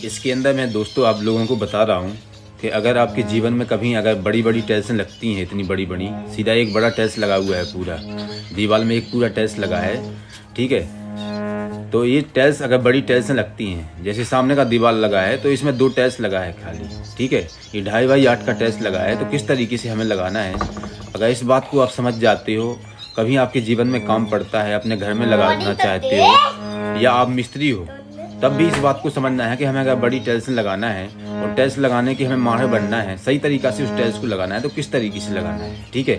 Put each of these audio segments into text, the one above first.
इसके अंदर मैं दोस्तों आप लोगों को बता रहा हूँ कि अगर आपके जीवन में कभी अगर बड़ी बड़ी टेल्सन लगती हैं, इतनी बड़ी बड़ी, सीधा एक बड़ा टेल्स लगा हुआ है, पूरा दीवार में एक पूरा टेल्स लगा है, ठीक है। तो ये टेल्स अगर बड़ी टेल्सन लगती हैं, जैसे सामने का दीवार लगा है तो इसमें 2 टेल्स लगा है खाली, ठीक है। ये 2.5 बाई 8 का टेल्स लगा है, तो किस तरीके से हमें लगाना है, अगर इस बात को आप समझ जाते हो, कभी आपके जीवन में काम पड़ता है, अपने घर में लगाना चाहते हो या आप मिस्त्री हो, तब भी इस बात को समझना है कि हमें अगर बड़ी टेल्स लगाना है और टेल्स लगाने की हमें माहिर बनना है, सही तरीक़ा से उस टेल्स को लगाना है, तो किस तरीके से लगाना है, ठीक है।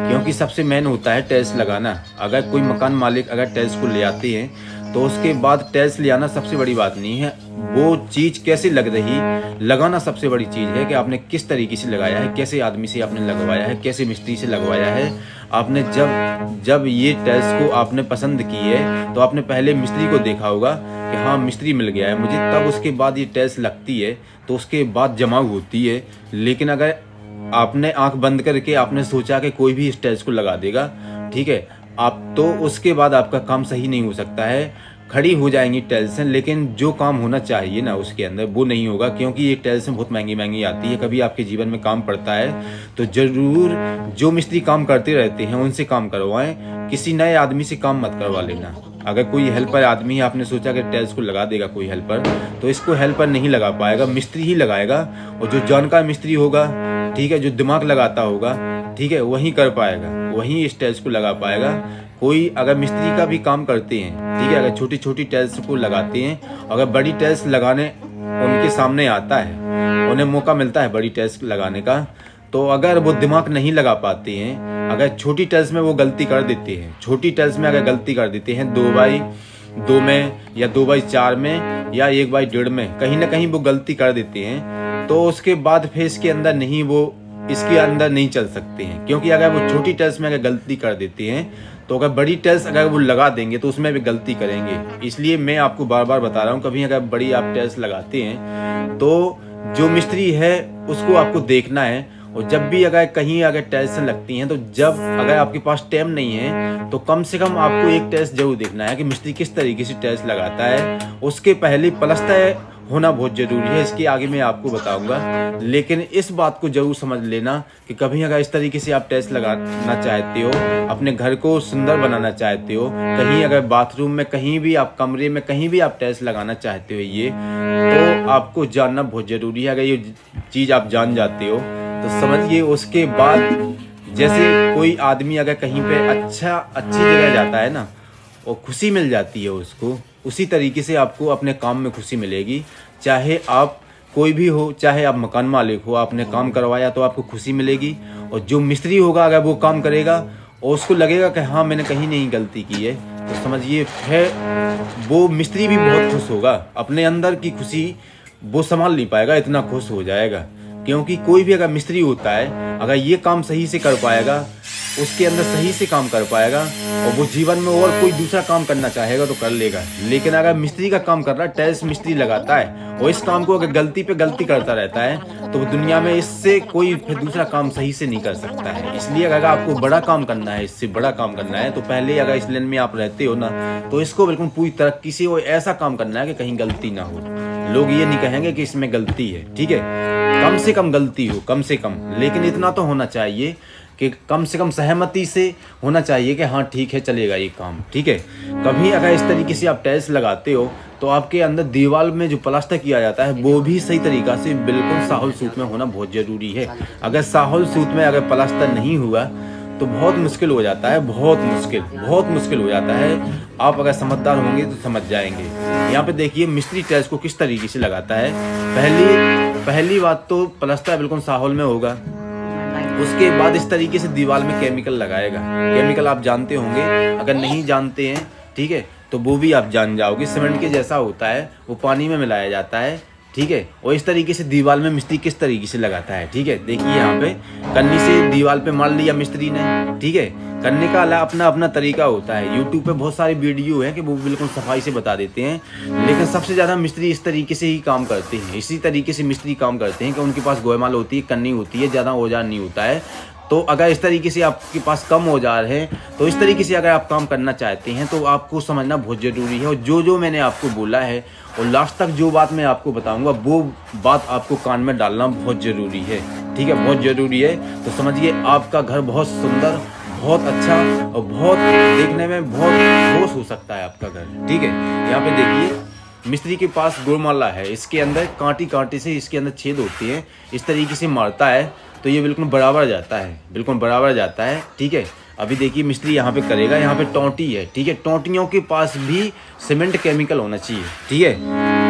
क्योंकि सबसे मेन होता है टेल्स लगाना। अगर कोई मकान मालिक अगर टेल्स को ले आते हैं तो उसके बाद टेल्स ले आना सबसे बड़ी बात नहीं है, वो चीज़ कैसे लग रही, लगाना सबसे बड़ी चीज़ है कि आपने किस तरीके से लगाया है, कैसे आदमी से आपने लगवाया है, कैसे मिस्त्री से लगवाया है। आपने जब ये टेल्स को आपने पसंद की है तो आपने पहले मिस्त्री को देखा होगा कि हाँ मिस्त्री मिल गया है मुझे, तब उसके बाद ये टेल्स लगती है, तो उसके बाद जमा होती है। लेकिन अगर आपने आंख बंद करके आपने सोचा कि कोई भी इस टेल्स को लगा देगा, ठीक है, आप तो उसके बाद आपका काम सही नहीं हो सकता है, खड़ी हो जाएंगी टेल्सन, लेकिन जो काम होना चाहिए ना उसके अंदर वो नहीं होगा। क्योंकि ये टेल्सन बहुत महंगी महंगी आती है। कभी आपके जीवन में काम पड़ता है तो ज़रूर जो मिस्त्री काम करते रहते हैं उनसे काम करवाएं, किसी नए आदमी से काम मत करवा लेना। अगर कोई हेल्पर आदमी है, आपने सोचा कि टेल्स को लगा देगा कोई हेल्पर, तो इसको हेल्पर नहीं लगा पाएगा, मिस्त्री ही लगाएगा। और जो जानकार मिस्त्री होगा, ठीक है, जो दिमाग लगाता होगा, ठीक है, वही कर पाएगा, वही इस टेल्स को लगा पाएगा। कोई अगर मिस्त्री का भी काम करते हैं, ठीक है, अगर छोटी छोटी टेल्स को लगाते हैं, अगर बड़ी टेल्स लगाने उनके सामने आता है, उन्हें मौका मिलता है बड़ी टेल्स लगाने का, तो अगर वो दिमाग नहीं लगा पाते हैं, अगर छोटी टेल्स में वो गलती कर देते हैं, छोटी टेल्स में अगर गलती कर देते हैं 2 बाई 2 में या 2 बाई 4 में या 1 बाई 1.5 में, कहीं ना कहीं वो गलती कर देते हैं, तो उसके बाद फिर इसके अंदर नहीं, वो इसके अंदर नहीं चल सकते हैं। क्योंकि अगर वो छोटी टेल्स में अगर गलती कर देते हैं तो अगर बड़ी टेल्स अगर वो लगा देंगे तो उसमें भी गलती करेंगे। इसलिए मैं आपको बार बार बता रहा हूँ, कभी अगर बड़ी आप टेल्स लगाते हैं तो जो मिस्त्री है उसको आपको देखना है। और जब भी अगर कहीं अगर टेल्स लगती हैं, तो जब अगर आपके पास टाइम नहीं है तो कम से कम आपको एक टेल्स जरूर देखना है कि मिस्त्री किस तरीके से टेल्स लगाता है। उसके पहले प्लास्टर होना बहुत ज़रूरी है, इसके आगे मैं आपको बताऊंगा। लेकिन इस बात को जरूर समझ लेना कि कभी अगर इस तरीके से आप टेल्स लगाना चाहते हो, अपने घर को सुंदर बनाना चाहते हो, कहीं अगर बाथरूम में, कहीं भी आप कमरे में, कहीं भी आप टेल्स लगाना चाहते हो, ये तो आपको जानना बहुत ज़रूरी है। अगर ये चीज़ आप जान जाते हो तो समझिए, उसके बाद जैसे कोई आदमी अगर कहीं पे अच्छी जगह जाता है ना और खुशी मिल जाती है उसको, उसी तरीके से आपको अपने काम में खुशी मिलेगी। चाहे आप कोई भी हो, चाहे आप मकान मालिक हो, आपने काम करवाया तो आपको खुशी मिलेगी। और जो मिस्त्री होगा अगर वो काम करेगा और उसको लगेगा कि हाँ मैंने कहीं नहीं गलती की है, तो समझिए फिर वो मिस्त्री भी बहुत खुश होगा, अपने अंदर की खुशी वो संभाल नहीं पाएगा, इतना खुश हो जाएगा। क्योंकि कोई भी अगर मिस्त्री होता है, अगर ये काम सही से कर पाएगा, उसके अंदर सही से काम कर पाएगा, और वो जीवन में और कोई दूसरा काम करना चाहेगा तो कर लेगा। लेकिन अगर मिस्त्री का काम कर रहा है, टेल्स मिस्त्री लगाता है और इस काम को अगर गलती पे गलती करता रहता है, तो दुनिया में इससे कोई फिर दूसरा काम सही से नहीं कर सकता है। इसलिए अगर आपको बड़ा काम करना है, इससे बड़ा काम करना है, तो पहले अगर इस लाइन में आप रहते हो ना, तो इसको बिल्कुल पूरी तरक्की से और ऐसा काम करना है कि कहीं गलती ना हो, लोग ये नहीं कहेंगे कि इसमें गलती है, ठीक है, कम से कम गलती हो, कम से कम, लेकिन इतना तो होना चाहिए कि कम से कम सहमति से होना चाहिए कि हाँ ठीक है चलेगा ये काम, ठीक है। कभी अगर इस तरीके से आप टाइल्स लगाते हो तो आपके अंदर दीवार में जो प्लास्टर किया जाता है वो भी सही तरीक़ा से बिल्कुल साहुल सूत में होना बहुत ज़रूरी है। अगर साहुल सूत में अगर प्लास्टर नहीं हुआ तो बहुत मुश्किल हो जाता है, बहुत मुश्किल हो जाता है। आप अगर समझदार होंगे तो समझ जाएंगे। यहाँ पे देखिए मिस्त्री टाइल्स को किस तरीके से लगाता है। पहली बात तो प्लास्टर बिल्कुल साहुल में होगा, उसके बाद इस तरीके से दीवार में केमिकल लगाएगा। केमिकल आप जानते होंगे, अगर नहीं जानते हैं ठीक है तो वो भी आप जान जाओगे। सीमेंट के जैसा होता है, वो पानी में मिलाया जाता है, ठीक है। और इस तरीके से दीवार में मिस्त्री किस तरीके से लगाता है, ठीक है। देखिए यहाँ पे कन्नी से दीवार पे मार लिया मिस्त्री ने, ठीक है। करने का अपना अपना तरीका होता है। यूट्यूब पे बहुत सारे वीडियो हैं कि वो बिल्कुल सफाई से बता देते हैं, लेकिन सबसे ज़्यादा मिस्त्री इस तरीके से ही काम करते हैं। इसी तरीके से मिस्त्री काम करते हैं कि उनके पास गोयमाल होती है, कन्नी होती है, ज़्यादा औजार नहीं होता है। तो अगर इस तरीके से आपके पास कम औजार हैं, तो इस तरीके से अगर आप काम करना चाहते हैं तो आपको समझना बहुत ज़रूरी है। और जो मैंने आपको बोला है और लास्ट तक जो बात मैं आपको बताऊंगा वो बात आपको कान में डालना बहुत ज़रूरी है, ठीक है, बहुत ज़रूरी है। तो समझिए आपका घर बहुत सुंदर, बहुत अच्छा और बहुत देखने में बहुत ठोस हो सकता है आपका घर, ठीक है। यहाँ पे देखिए मिस्त्री के पास गुड़माला है, इसके अंदर कांटे से इसके अंदर छेद होती हैं, इस तरीके से मारता है तो ये बिल्कुल बराबर जाता है, बिल्कुल बराबर जाता है, ठीक है। अभी देखिए मिस्त्री यहाँ पे करेगा, यहाँ पे टोंटी है, ठीक है। टोंटियों के पास भी सीमेंट केमिकल होना चाहिए, ठीक है,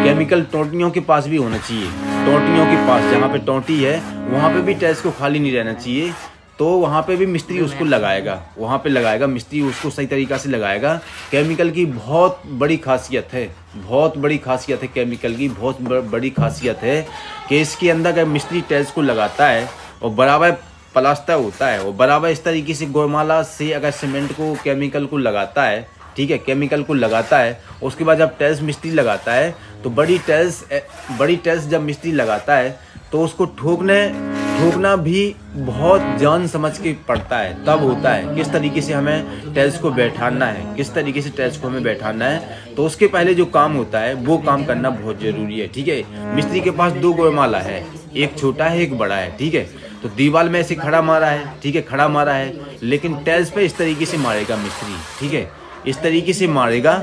केमिकल टोंटियों के पास भी होना चाहिए। टोंटियों के पास जहाँ पे टोंटी है वहाँ पे भी टाइल्स को खाली नहीं रहना चाहिए, तो वहाँ पे भी मिस्त्री उसको लगाएगा, वहाँ पे लगाएगा मिस्त्री उसको सही तरीक़ा से लगाएगा। केमिकल की बहुत बड़ी खासियत है, बहुत बड़ी खासियत है केमिकल की, बहुत बड़ी खासियत है कि इसके अंदर अगर मिस्त्री टाइल्स को लगाता है और बराबर प्लास्टर होता है और बराबर इस तरीके से गुड़माला से अगर सीमेंट को केमिकल को लगाता है, ठीक है, केमिकल को लगाता है, उसके बाद जब टाइल्स मिस्त्री लगाता है तो बड़ी टाइल्स जब मिस्त्री लगाता है तो उसको ठोकना भी बहुत जान समझ के पड़ता है, तब होता है किस तरीके से हमें टाइल्स को बैठाना है, किस तरीके से टाइल्स को हमें बैठाना है। तो उसके पहले जो काम होता है वो काम करना बहुत ज़रूरी है, ठीक है। मिस्त्री के पास 2 गुड़माला है, एक छोटा है एक बड़ा है, ठीक है। तो दीवार में ऐसे खड़ा मारा है, ठीक है, खड़ा मारा है, लेकिन टाइल्स पे इस तरीके से मारेगा मिस्त्री, ठीक है, इस तरीके से मारेगा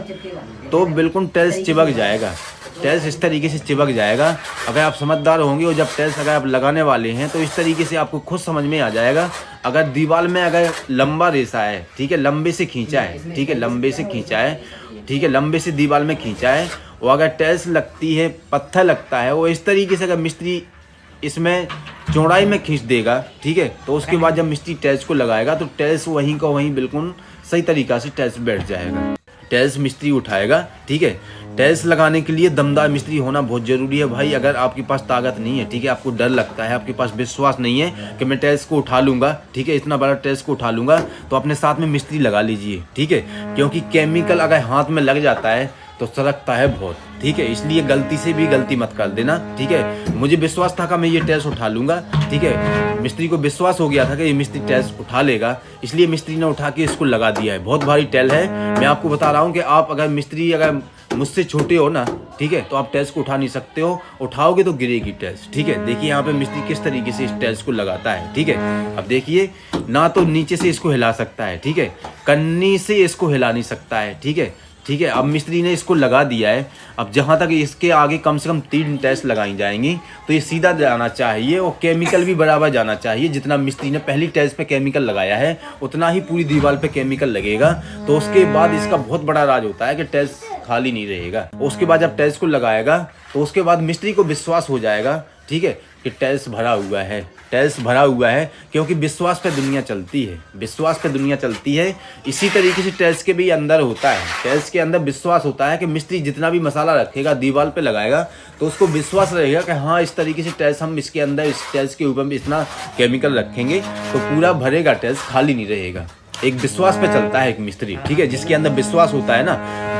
तो बिल्कुल टाइल्स चिपक जाएगा, टाइल्स इस तरीके से चिपक जाएगा। अगर आप समझदार होंगे और जब टाइल्स अगर आप लगाने वाले हैं तो इस तरीके से आपको खुद समझ में आ जाएगा। अगर दीवार में अगर लंबा रेशा है, ठीक है, लंबे से खींचा है, ठीक है, लंबे से खींचा है, ठीक है, लंबे से दीवार में खींचा है, और अगर टाइल्स लगती है, पत्थर लगता है, वो इस तरीके से अगर मिस्त्री इसमें चौड़ाई में खींच देगा, ठीक है, तो उसके बाद जब मिस्त्री टाइल्स को लगाएगा तो टाइल्स वहीं का वहीं बिल्कुल सही तरीक़ा से टाइल्स बैठ जाएगा। टाइल्स मिस्त्री उठाएगा, ठीक है। टाइल्स लगाने के लिए दमदार मिस्त्री होना बहुत ज़रूरी है भाई। अगर आपके पास ताकत नहीं है, ठीक है, आपको डर लगता है, आपके पास विश्वास नहीं है कि मैं टाइल्स को उठा लूँगा, ठीक है, इतना बड़ा टाइल्स को उठा लूँगा, तो अपने साथ में मिस्त्री लगा लीजिए, ठीक है, क्योंकि केमिकल अगर हाथ में लग जाता है तो सरकता है बहुत, ठीक है। इसलिए गलती से भी गलती मत कर देना, ठीक है। मुझे विश्वास था कि मैं ये टाइल्स उठा लूँगा, ठीक है, मिस्त्री को विश्वास हो गया था कि ये मिस्त्री टाइल्स उठा लेगा, इसलिए मिस्त्री ने उठा के इसको लगा दिया है। बहुत भारी टाइल है, मैं आपको बता रहा हूँ कि आप अगर मिस्त्री अगर मुझसे छोटे हो ना, ठीक है, तो आप टाइल्स को उठा नहीं सकते हो, उठाओगे तो गिरेगी टाइल्स, ठीक है। देखिए यहाँ पे मिस्त्री किस तरीके से इस टाइल्स को लगाता है, ठीक है। अब देखिए ना तो नीचे से इसको हिला सकता है, ठीक है, कन्नी से इसको हिला नहीं सकता है, ठीक है, ठीक है। अब मिस्त्री ने इसको लगा दिया है, अब जहाँ तक इसके आगे कम से कम 3 टाइल्स लगाई जाएंगी तो ये सीधा जाना चाहिए और केमिकल भी बराबर जाना चाहिए। जितना मिस्त्री ने पहली टाइल्स पे केमिकल लगाया है उतना ही पूरी दीवार पे केमिकल लगेगा। तो उसके बाद इसका बहुत बड़ा राज होता है कि टाइल्स खाली नहीं रहेगा। उसके बाद जब टाइल्स को लगाएगा तो उसके बाद मिस्त्री को विश्वास हो जाएगा, ठीक है, कि टाइल्स भरा हुआ है, टाइल्स भरा हुआ है, क्योंकि विश्वास पे दुनिया चलती है, विश्वास पे दुनिया चलती है। इसी तरीके से टाइल्स के भी अंदर होता है, टाइल्स के अंदर विश्वास होता है कि मिस्त्री जितना भी मसाला रखेगा दीवार पे लगाएगा तो उसको विश्वास रहेगा कि हाँ इस तरीके से टाइल्स हम इसके अंदर इस टाइल्स के ऊपर भी इतना केमिकल रखेंगे तो पूरा भरेगा, टाइल्स खाली नहीं रहेगा। एक विश्वास पे चलता है एक मिस्त्री, ठीक है, जिसके अंदर विश्वास होता है ना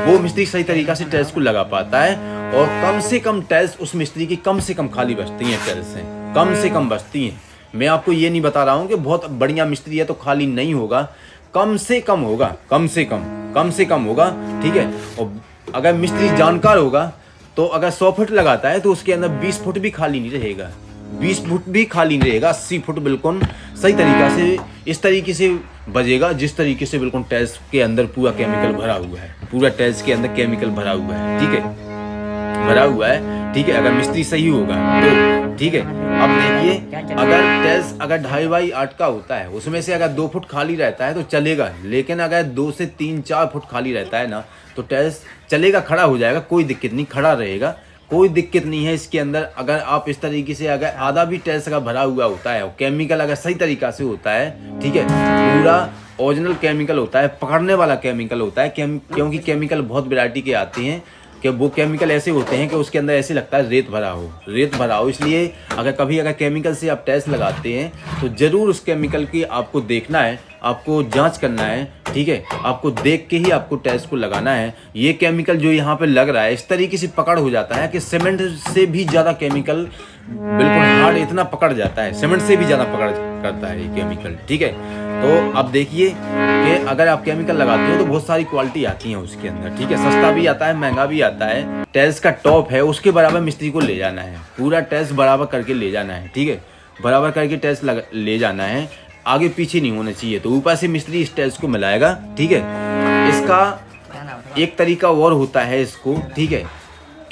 वो मिस्त्री सही तरीका से टाइल्स को लगा पाता है। और कम से कम टाइल्स उस मिस्त्री की कम से कम खाली बचती हैं, टाइल्स से कम से कम बचती हैं। मैं आपको ये नहीं बता रहा हूँ कि बहुत बढ़िया मिस्त्री है तो खाली नहीं होगा, कम से कम होगा, कम से कम होगा, ठीक है। और अगर मिस्त्री जानकार होगा तो अगर 100 फुट लगाता है तो उसके अंदर 20 फुट भी खाली नहीं रहेगा, 20 फुट भी खाली नहीं रहेगा, 80 फुट बिल्कुल सही तरीक़ा से इस तरीके से बजेगा जिस तरीके से बिल्कुल टाइल्स के अंदर पूरा केमिकल भरा हुआ है, पूरा टाइल्स के अंदर केमिकल भरा हुआ है, ठीक है, भरा हुआ है, ठीक है। अगर मिस्त्री सही होगा तो ठीक है। अब देखिए अगर टाइल्स अगर 2.5 बाई 8 का होता है उसमें से अगर 2 फुट खाली रहता है तो चलेगा, लेकिन अगर 2 से 3-4 फुट खाली रहता है ना तो टाइल्स चलेगा, खड़ा हो जाएगा, कोई दिक्कत नहीं, खड़ा रहेगा, कोई दिक्कत नहीं है इसके अंदर। अगर आप इस तरीके से अगर आधा भी टाइल्स का भरा हुआ होता है और केमिकल अगर सही तरीक़ा से होता है, ठीक है, पूरा ओरिजिनल केमिकल होता है, पकड़ने वाला केमिकल होता है, क्योंकि केमिकल बहुत वैरायटी के आते हैं कि वो केमिकल ऐसे होते हैं कि उसके अंदर ऐसे लगता है रेत भरा हो। इसलिए अगर केमिकल से आप टाइल्स लगाते हैं तो ज़रूर उस केमिकल की आपको देखना है, आपको जांच करना है, ठीक है। आपको देख के ही आपको टाइल्स को लगाना है। ये केमिकल जो यहाँ पे लग रहा है इस तरीके से पकड़ हो जाता है कि सीमेंट से भी ज़्यादा केमिकल बिल्कुल हार्ड इतना पकड़ जाता है, सीमेंट से भी ज़्यादा पकड़ करता है ये केमिकल, ठीक है। तो अब देखिए कि अगर आप केमिकल लगाते हो तो बहुत सारी क्वालिटी आती है उसके अंदर, ठीक है। सस्ता भी आता है, महंगा भी आता है। टाइल्स का टॉप है उसके बराबर मिस्त्री को ले जाना है, पूरा टाइल्स बराबर करके ले जाना है, ठीक है। बराबर करके टाइल्स ले जाना है, आगे पीछे नहीं होना चाहिए। तो ऊपर से मिस्त्री इस टाइल्स को मिलाएगा, ठीक है। इसका एक तरीका और होता है इसको, ठीक है,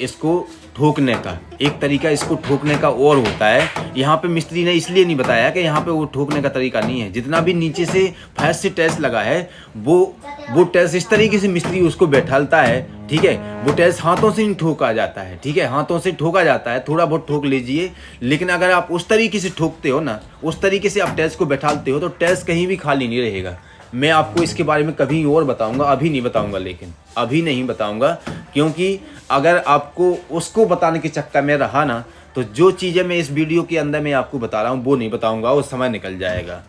इसको ठोकने का एक तरीका इसको ठोकने का और होता है। यहाँ पे मिस्त्री ने इसलिए नहीं बताया कि यहाँ पे वो ठोकने का तरीका नहीं है। जितना भी नीचे से फर्श से टाइल्स लगा है वो टाइल्स इस तरीके से मिस्त्री उसको बैठालता है, ठीक है। वो टाइल्स हाथों से नहीं ठोका जाता है, ठीक है, हाथों से ठोका जाता है, थोड़ा बहुत ठोक लीजिए। लेकिन अगर आप उस तरीके से ठोकते हो ना, उस तरीके से आप टाइल्स को बैठालते हो तो टाइल्स कहीं भी खाली नहीं रहेगा। मैं आपको इसके बारे में कभी और बताऊंगा, अभी नहीं बताऊंगा, लेकिन अभी नहीं बताऊंगा, क्योंकि अगर आपको उसको बताने के चक्कर में रहा ना तो जो चीज़ें मैं इस वीडियो के अंदर मैं आपको बता रहा हूँ वो नहीं बताऊंगा, वो समय निकल जाएगा।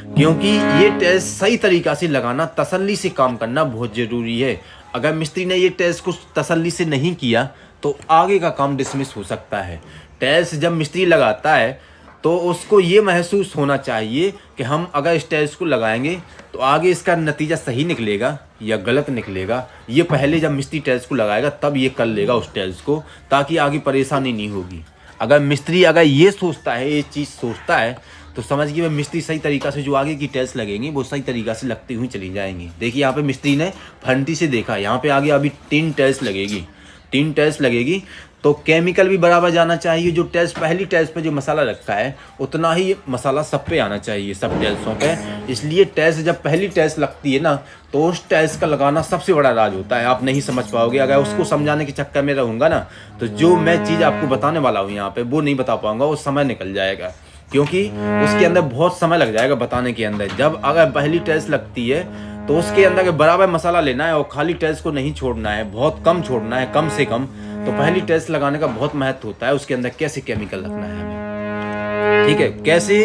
क्योंकि ये टेस्ट सही तरीक़ा से लगाना, तसल्ली से काम करना बहुत ज़रूरी है। अगर मिस्त्री ने ये टेस्ट को तसल्ली से नहीं किया तो आगे का काम डिसमिस हो सकता है। टेस्ट जब मिस्त्री लगाता है तो उसको ये महसूस होना चाहिए कि हम अगर इस टाइल्स को लगाएंगे तो आगे इसका नतीजा सही निकलेगा या गलत निकलेगा। ये पहले जब मिस्त्री टाइल्स को लगाएगा तब ये कर लेगा उस टाइल्स को, ताकि आगे परेशानी नहीं होगी। अगर मिस्त्री अगर ये सोचता है, ये चीज़ सोचता है, तो समझिए वह मिस्त्री सही तरीक़ा से जो आगे की टाइल्स लगेंगी वो सही तरीक़ा से लगती हुई चली जाएंगी। देखिए यहाँ पे मिस्त्री ने फंटी से देखा, यहाँ पे आगे अभी 3 टाइल्स लगेगी, 3 टाइल्स लगेगी तो केमिकल भी बराबर जाना चाहिए। जो टाइल्स पहली टाइल्स पे जो मसाला रखा है उतना ही मसाला सब पे आना चाहिए, सब टाइल्सों पे। इसलिए टाइल्स जब पहली टाइल्स लगती है ना तो उस टाइल्स का लगाना सबसे बड़ा राज होता है। आप नहीं समझ पाओगे, अगर उसको समझाने के चक्कर में रहूँगा ना तो जो मैं चीज़ आपको बताने वाला हूँ यहाँ पे वो नहीं बता पाऊँगा, वो समय निकल जाएगा, क्योंकि उसके अंदर बहुत समय लग जाएगा बताने के अंदर। जब अगर पहली टाइल्स लगती है तो उसके अंदर बराबर मसाला लेना है और खाली टाइल्स को नहीं छोड़ना है, बहुत कम छोड़ना है, कम से कम। तो पहली टाइल्स लगाने का बहुत महत्व होता है, उसके अंदर कैसे केमिकल रखना है हमें, ठीक है, कैसे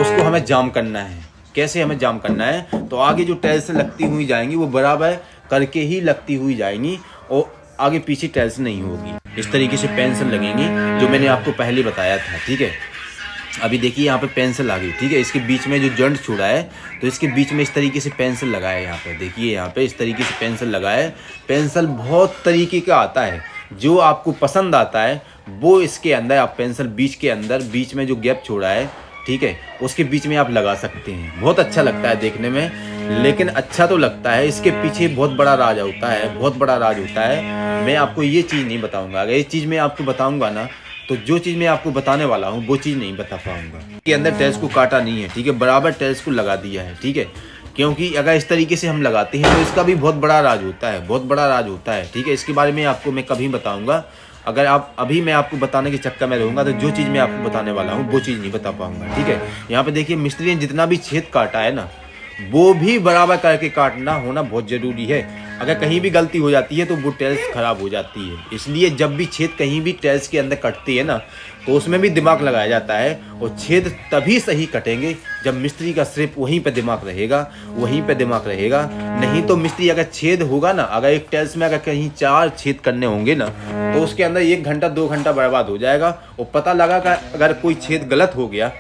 उसको हमें जाम करना है, कैसे हमें जाम करना है। तो आगे जो टाइल्स लगती हुई जाएंगी वो बराबर करके ही लगती हुई जाएंगी और आगे पीछे टाइल्स नहीं होगी। इस तरीके से पेंसिल लगेंगी जो मैंने आपको पहले बताया था, ठीक है। अभी देखिए यहाँ पे पेंसिल आ गई, ठीक है। इसके बीच में जो जॉइंट छुड़ा है तो इसके बीच में इस तरीके से पेंसिल लगा है। यहाँ पे देखिए, यहाँ पे इस तरीके से पेंसिल लगा है। पेंसिल बहुत तरीके का आता है, जो आपको पसंद आता है वो इसके अंदर आप पेंसिल बीच के अंदर, बीच में जो गैप छोड़ा है, ठीक है, उसके बीच में आप लगा सकते हैं। बहुत अच्छा लगता है देखने में, लेकिन अच्छा तो लगता है, इसके पीछे बहुत बड़ा राज होता है, बहुत बड़ा राज होता है। मैं आपको ये चीज़ नहीं बताऊँगा। अगर ये चीज़ मैं आपको बताऊँगा ना तो जो चीज़ मैं आपको बताने वाला हूँ वो चीज़ नहीं बता पाऊँगा। के अंदर टाइल्स को काटा नहीं है, ठीक है, बराबर टाइल्स को लगा दिया है, ठीक है। क्योंकि अगर इस तरीके से हम लगाते हैं तो इसका भी बहुत बड़ा राज होता है, बहुत बड़ा राज होता है, ठीक है। इसके बारे में आपको मैं कभी बताऊँगा। अगर आप अभी मैं आपको बताने के चक्कर में रहूँगा तो जो चीज़ मैं आपको बताने वाला हूँ वो चीज़ नहीं बता पाऊँगा, ठीक है। यहाँ पे देखिए मिस्त्री ने जितना भी छेद काटा है ना वो भी बराबर करके काटना होना बहुत ज़रूरी है। अगर कहीं भी गलती हो जाती है तो वो टाइल्स ख़राब हो जाती है। इसलिए जब भी छेद कहीं भी टाइल्स के अंदर कटती है ना तो उसमें भी दिमाग लगाया जाता है, और छेद तभी सही कटेंगे जब मिस्त्री का सिर्फ वहीं पे दिमाग रहेगा, वहीं पे दिमाग रहेगा। नहीं तो मिस्त्री अगर छेद होगा ना, अगर एक टाइल्स में अगर कहीं 4 छेद करने होंगे ना तो उसके अंदर 1 घंटा 2 घंटा बर्बाद हो जाएगा। और पता लगा कि अगर कोई छेद गलत हो गया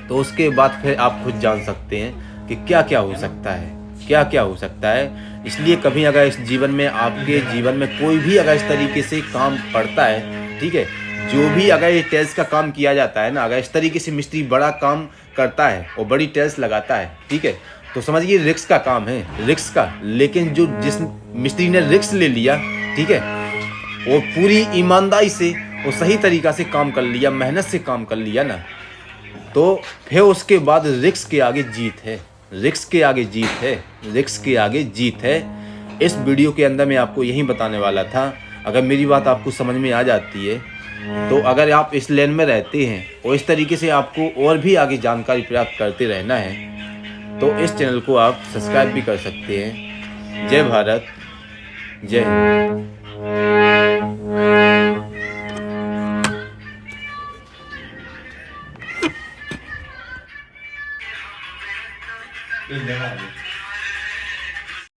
तो उसके बाद फिर आप खुद जान सकते हैं कि क्या क्या हो सकता है, क्या क्या हो सकता है। इसलिए कभी अगर इस जीवन में, आपके जीवन में कोई भी अगर इस तरीके से काम पड़ता है, ठीक है, जो भी अगर ये टाइल्स का काम किया जाता है ना, अगर इस तरीके से मिस्त्री बड़ा काम करता है और बड़ी टाइल्स लगाता है, ठीक है, तो समझिए रिस्क का काम है, रिस्क का। लेकिन जिस मिस्त्री ने रिस्क ले लिया, ठीक है, वो पूरी ईमानदारी से और सही तरीक़ा से काम कर लिया, मेहनत से काम कर लिया ना, तो फिर उसके बाद रिस्क के आगे जीत है, रिस्क के आगे जीत है, रिस्क के आगे जीत है। इस वीडियो के अंदर मैं आपको यही बताने वाला था। अगर मेरी बात आपको समझ में आ जाती है तो अगर आप इस लाइन में रहते हैं और इस तरीके से आपको और भी आगे जानकारी प्राप्त करते रहना है तो इस चैनल को आप सब्सक्राइब भी कर सकते हैं। जय भारत, जय हिंद। है आगे।